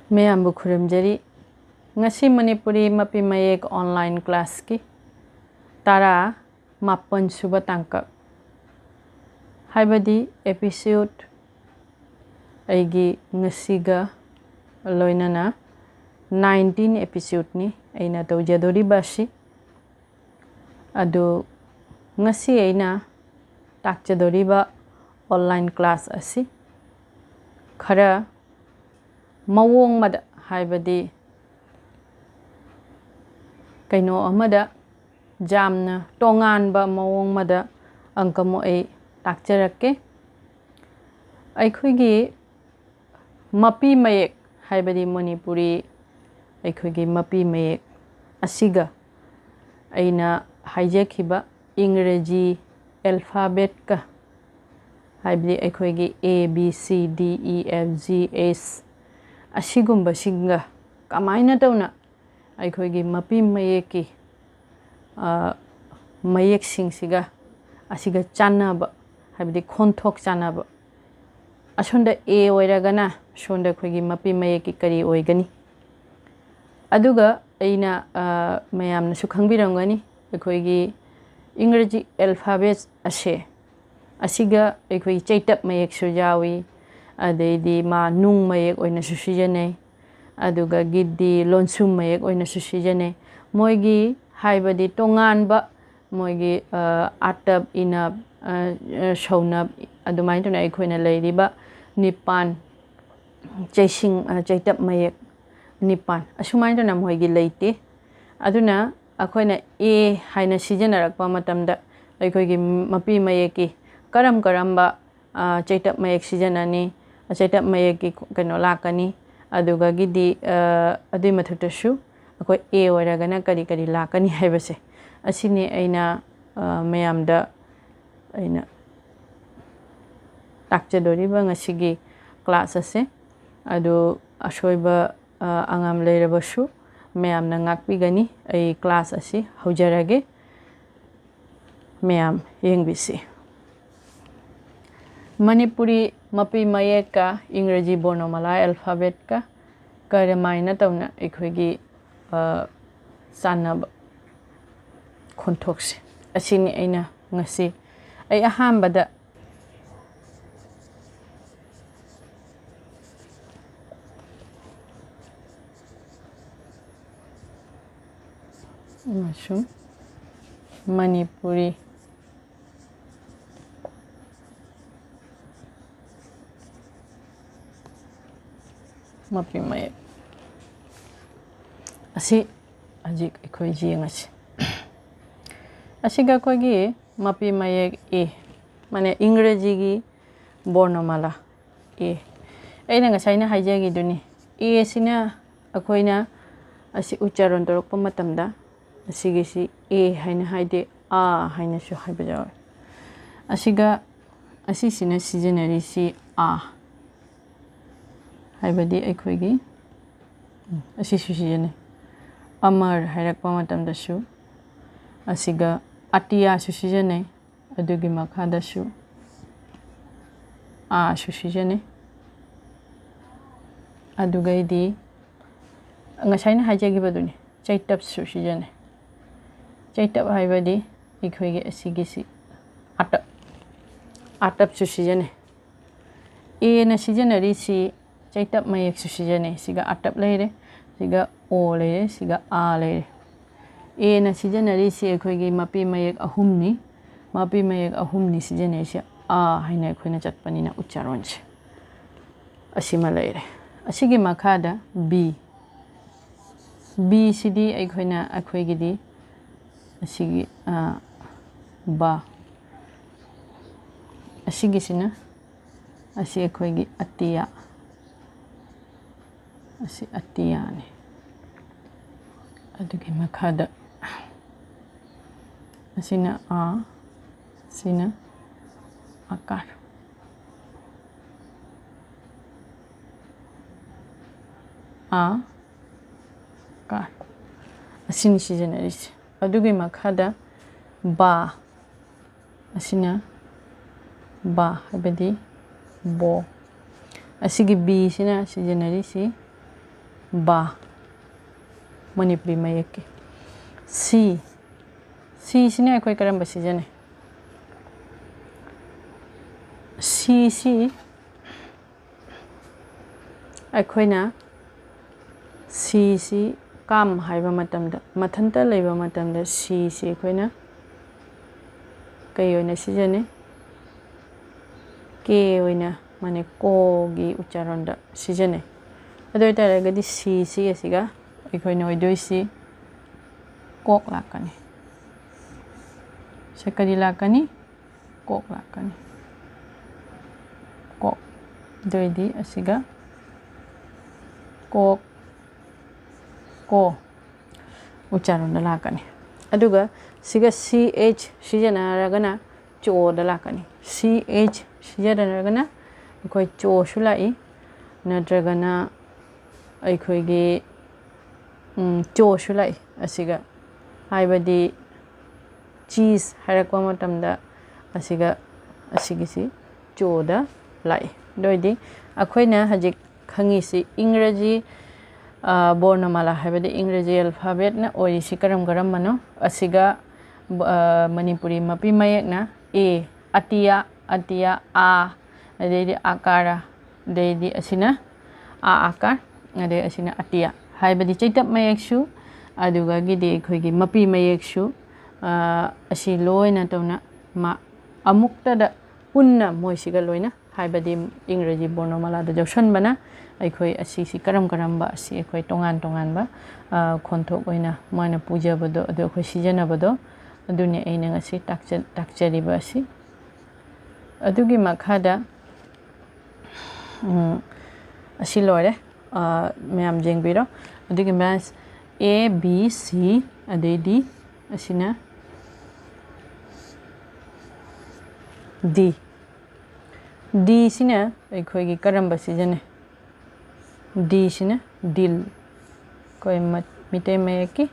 Mayambu Kurimjari Ngasi Manipuri Mapi Mayek online class ki Tara Mapan Suba Tangkak Haibadi episode Aigi Ngasiga Loinana 19 episode ni Aina Taujadori Bashi Adu Ngasi Aina Takjadoriba online class asi Khara Mawong mada haibadi kaino amada jamna tongan ba mawong mada angkamo ay takjarakke aikuigi mapi mayek haibadi Manipuri aikuigi mapi mayek asiga aina haijakhiba ingreji alphabet ka haibadi aikuigi A B C D E F G H Ashigumba Shinga Kamaina Tona Aikoigi Mapi Mayeki Mayek Sing Siga Asiga Chanaba Habdi Kontok Chanaba Ashonda A Oiragana Shonda Koigi Mapi Mayeki Kari Oigani Aduga Aina Mayam Nasukhangbirangani Aikoigi Ingreji alphabet Ashe Asiga Aikoigi Chaitap Mayek Sujawi Adedi ma nung mayek oina susijane aduga giddi lonsum mayek oina susijane moigi haibadi tongan ba moigi atab inab shaunab adumain tuna aikoina leiriba nipan chaising chaitap mayek nipan asumain tuna moigi leite aduna akoina e haina sijanarakpa matamda aikoigi mapi mayeki karamba chaitap mayek sijanani Chaitap mayeki kano lakani aduga gidi adui mathutashu akoi A oiragana kari lakani haibase asini aina mayamda aina takjadoriba ngasigi class ase adu ashoiba angam leirabashu mayamna ngakpigani ai class asi haujarage mayam yengbisi Manipuri Mapi Mayek ka Ingreji Bornomala alphabet ka Karamaina Tauna Ikoigi Sanab Kontoksi Asini Aina Ngasi Ay ahambada Manipuri Mapi Mayek Asi Ajik Ikoiji Ngasi Asiga Koigi Mapi Mayek E Mane Ingreji gi Bornomala E Aina Ngasaina Haijagi Duni E Sina Akoina Asi Ucharon Torok Pamatamda Asigi si E Haina Haide A Haina Shu Haibajawa Asiga Asisina Seasonary si A Haibadi Aikoigi Asisu Sijane Amar Hairakpa Matamdashu Asiga Atiya Susijane Adugi Makhadashu A Susijane Adugaidi Ngasaina Hajagi Baduni Chaitap Susijane Chaitap Haibadi Aikoigi Asigisi Atap Susijane E na Seasonary si Chaitap mayek susijane siga atap leire siga o leire siga a leire e na sijanari si akoigi mapi mayek ahumni sijane si a haina akoina chatpanina ucharonche asima leire asigi makhada b sidi akoina akoigidi asigi ba asigi sina asi akoigi atiya Asi atiyane adugi makhada asina a sina akar a kar asini sijanarisi adugi makhada ba asina ba habadi bo asigi B sina sijanari si ba Manipuri mayek C sine akhoi karamba sijane C akhoi C kam haiba matamda mathanta leiba matamda C akhoi na kai oina sijane ke oina mane ko gi ucharonda sijane adoi taragadi C asiga akhoi na oidoisi kok lakani sekali lakani kok lakani kok doidi asiga kok ko ucharonda lakani aduga siga ch sijanaragana cho da lakani ch sijanaragana akhoi cho sulai nadragana akhoi gi cho sulai asiga haibadi cheese harakwa matamda asiga asigisi cho da lai doidi akhoina hajik khangisi इंग्रजी bornamala haibadi इंग्रजी alphabet na oisi karam mano asiga manipuri mapi mayek na a atia a adedi akara dedi asina a akar ade asina atia haibadi chaitap mayek shu aduga gidi khoigi mapi mayek shu asi loina tawna ma amukta da punna moisiga loina haibadi इंग्रजी bornamala da jawshan bana akhoi asi karam ba asi akhoi tongan ba khonthok oina mana puja bado adu akhoi sijana bado aduni aina ngasi takchari ba asi adugi makhada asi lore mayam jengbiro adugi mas a b c adedi asina d sina akhoi gi karamba sijane D sina dil koi mite mayaki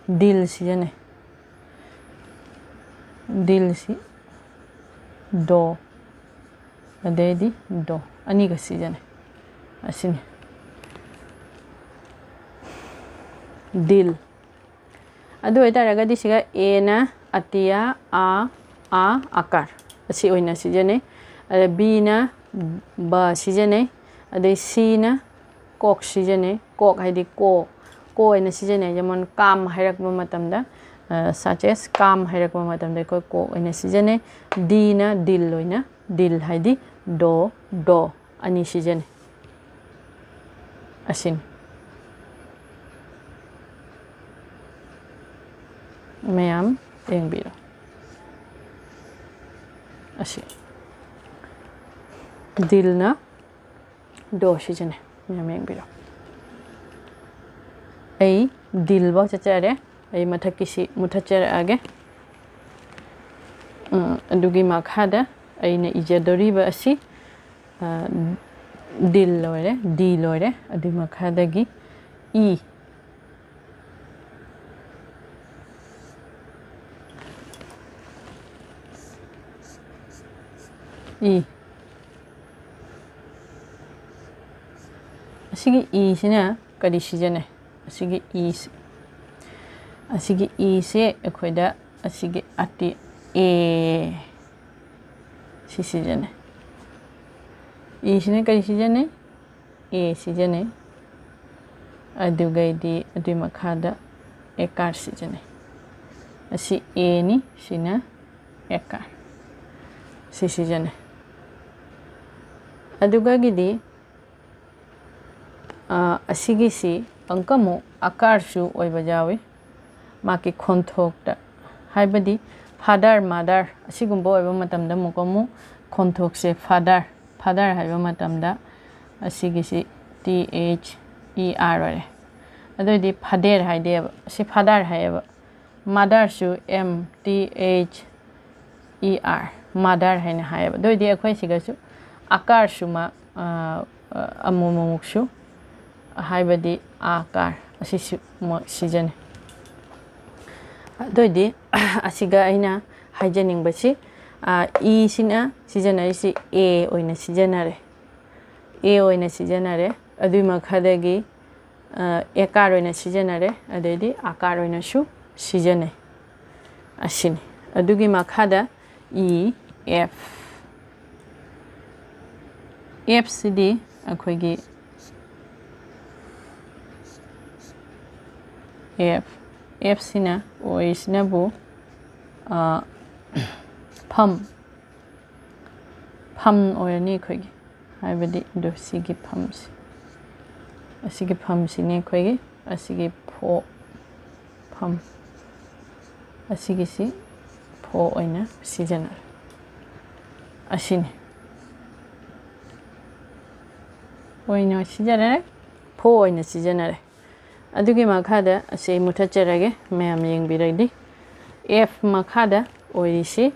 dil sijane dil si do adedi do aniga sijane asini dil adu etaraga disiga a na atia a akar asi oina sijane ada b na ba sijane ada c na kok sijane kok haidi ko ina sijane jamon kam hairakba matamda such as kam hairakba matamda ko ina sijane d na dil oina dil haidi do ani sijane asin mayam engbiro asi dil na do sijane mayam engbiro ai dil ba chachare ai mathakisi muthachare age adugi makhada aina ijadori ba asi dil lore d lore adu makhada gi e asigi e sina kadi sijane asigi e se akhoida asigi ati e sijane e sina kadi sijane e sijane adugaidi adu makhada ekar sijane asi e ni sina ekar sijane aduga gidi asigisi angkamu akarsu oiba jawi maki khonthokta haibadi father mother asigumbo oiba matamda mukomu khonthokse father haiba matamda asigisi THER adodi father haideba si father haeba mother su MTHER mother haina haeba dodi akhoi sigasu akar suma amumuksu haibadi akar asi sijane doidi asiga aina haijaning basi e sina sijana isi a oina sijanare adui makhadagi एकार ओइना सिजनरे अदेदी आकार ओइना सु सिजने असिनि अदुगी मखादा E F F सिदी अखोइगी F सिना ओइसनाबु फम ओइनी अखोइगी हाइबदी दो सिगी फमसि असिगी फमसिने अखोइगी असिगी फो फम असिगी सि फो ओइना सिजनर असिनि ओइना सिजनरे फो ओइना सिजनरे अदुगी मखादा असे मुथचरगे ma'am येंगबिरैदि F मखादा ओइरिसि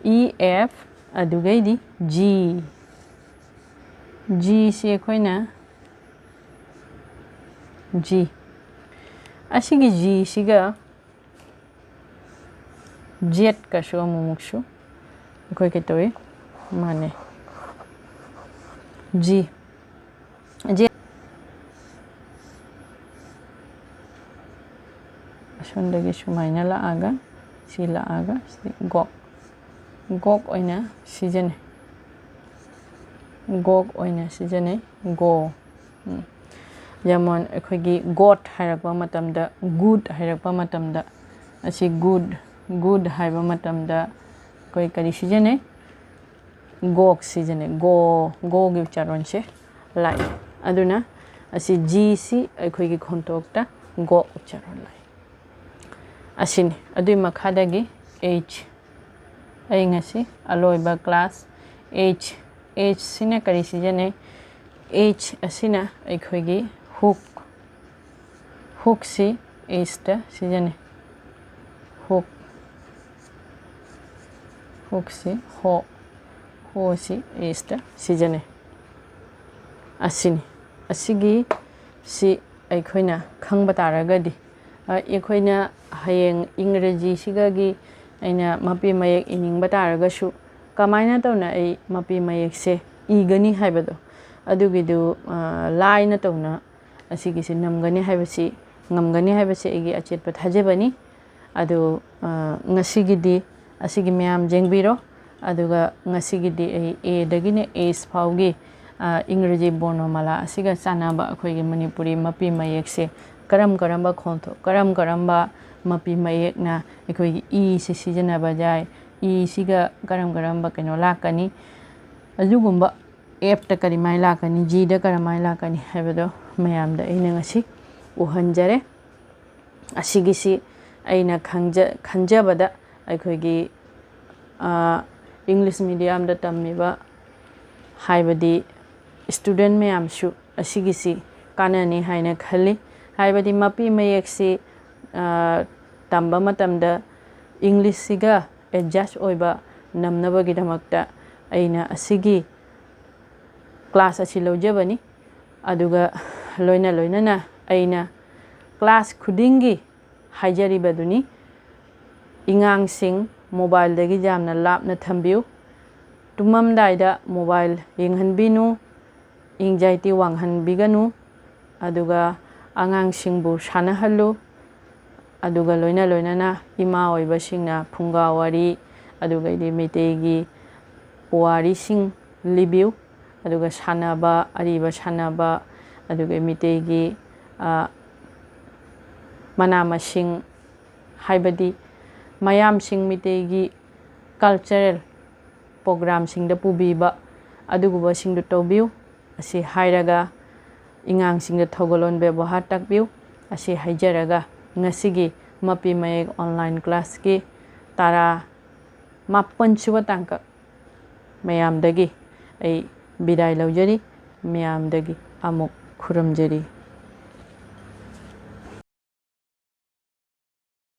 E F अदुगैदि जी जी से अखोइना जी असिगी जी सिगा jet कसु अमुमुक्सु अखोइ के तोइ माने जी जे असोंदगी सुमाइना लाआगा सि लाआगा सि गक ओइना सिजने गक ओइना सिजने गो जमन अखोइगी गोट हाइरकवा मतमदा गुड हाइरकवा मतमदा असि गुड हाइबा मतमदा कोइ करि सिजने गोक सिजने गो गी उच्चारणसे लाई अदुना असि जी सि अखोइगी खोंतोक्ता गो उच्चारण लाई असिनि अदुइ मखादागी एच अइंगसि अलोइबा क्लास एच सिना करि सिजने एच असिना अखोइगी हुक सि एस्टा सिजने हुक सि हो सि एस्टा सिजने असिनि असिगी सि अखोइना खंबा तारगदि अखोइना हयेंग इंग्रजी सिगागी अइना मपि मयेक इनिंगबा तारगसु कमाइना तौना अइ मपि मयेकसे इगनि हाइबदो अदुगिदु लाइना तौना असिगिसे नमगनि हाइबसि एगी अचेतपा थाजेबनि अदु ngasiगidi असিगी म्याम जेंगबिरो अदुगा ngasiगidi ए दगिने एस फाउगी इंग्रजी बोर्णमाला असिगा चानाबा अखोइगी मणिपुरी मपि मयेकसे करम खोंथो करम मपि मयेकना अखोइगी ई से सिजनबा जाय ई सिगा करम कनो लाकनी अजुगुंबा एफ ता करिमाय लाकनी जी दा करमाय लाकनी हाइबदो मयामदा अइना ngasi उहनजरे असिगिसि अइना खंजबदा अखोइगी इंग्लिश मीडियम दा तम्मिबा हाइबदी स्टूडेंट मैमसु असिगिसि काननी हाइना खल्ली हाइबदी मपि मयेकसि तम्बा मतमदा इंग्लिश सिगा एडजस्ट ओइबा नमनबगिदमक्ता अइना असिगी क्लास असि लौजबनी अदुगा लोइना अइना क्लास खुदिंगी हाइजरिबदुनी इंगांगसिंग मोबाइल दगी जामना लापना थंबिउ तुममदाइदा मोबाइल येंगहनबिनु एंजाइटी वांगहनबिगनु अदुगा आंगांगसिंगबु सानहल्लु अदुगा लोइना इमा ओइबसिंगना फुंगा वारी अदुगा इदि मेतेगी पुवारिसिंग लिबिउ अदुगा सानबा अरिबा सानबा अदुगा मेतेगी मनामसिंग हाइबदी मयामसिंग मेतेगी कल्चरल प्रोग्राम सिंगदा पुबीबा अदुगुबा सिंगदु तौबिउ असि हाइरगा इंगांग सिंगदा थौगलोन व्यवहार तकबिउ असि हाइजरगा ngasiगी मपि मयेक ऑनलाइन क्लास की तारा मापनसुवा तांका मयामदगी ऐ बिदाय लौजरी मयामदगी अमुक खुरमजरी।